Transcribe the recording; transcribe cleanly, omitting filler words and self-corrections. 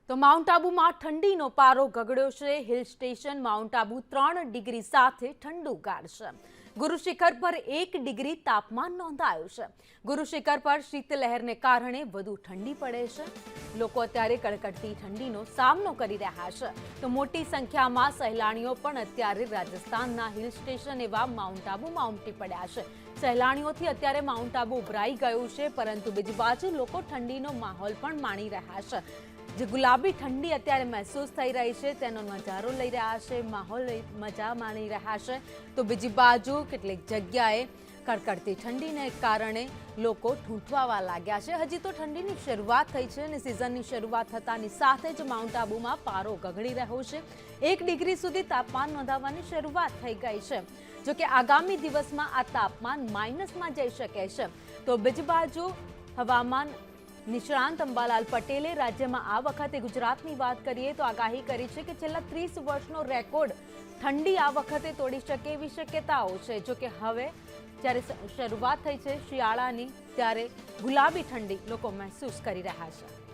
તો માઉન્ટ આબુમાં ઠંડીનો પારો ગગડ્યો છે। Hill station mount Abu 3 degree સાથે ઠંડુગાર છે। ગુરુ શિખર પર 1 ડિગ્રી તાપમાન નોંધાયું છે। ગુરુ શિખર પર શીતલહેરને કારણે વધુ ઠંડી પડે છે। લોકો અત્યારે કડકડતી ઠંડીનો સામનો કરી રહ્યા છે। તો મોટી સંખ્યામાં સહેલાણીઓ પણ અત્યારે રાજસ્થાનના હિલ સ્ટેશન એવા માઉન્ટ આબુમાં ઉમટી પડ્યા છે। સહેલાણીઓથી અત્યારે માઉન્ટ આબુ ઉભરાઈ ગયું છે, પરંતુ બીજી બાજુ લોકો ઠંડીનો માહોલ પણ માણી રહ્યા છે। જે ગુલાબી ઠંડી અત્યારે મહેસૂસ થઈ રહી છે તેનો નજારો લઈ રહ્યા છે, માહોલ મજા માણી રહ્યા છે। તો બીજી બાજુ કેટલીક જગ્યાએ કડકડતી ઠંડીને કારણે લોકો ઠૂંઠવાવા લાગ્યા છે। હજી તો ઠંડીની શરૂઆત થઈ છે અને સિઝનની શરૂઆત થતાની સાથે જ માઉન્ટ આબુમાં પારો ગગડી રહ્યો છે। 1 ડિગ્રી સુધી તાપમાન નોંધાવવાની શરૂઆત થઈ ગઈ છે। જો કે આગામી દિવસમાં આ તાપમાન માઇનસમાં જઈ શકે છે। તો બીજી બાજુ હવામાન નિષ્ણાંત અંબાલાલ પટેલે રાજ્યમાં આ વખતે ગુજરાતની વાત કરીએ તો આગાહી કરી છે કે છેલ્લા 30 વર્ષનો રેકોર્ડ ઠંડી આ વખતે તોડી શકે એવી શક્યતાઓ છે। જો કે હવે જ્યારે શરૂઆત થઈ છે શિયાળાની, ત્યારે ગુલાબી ઠંડી લોકો મહેસૂસ કરી રહ્યા છે।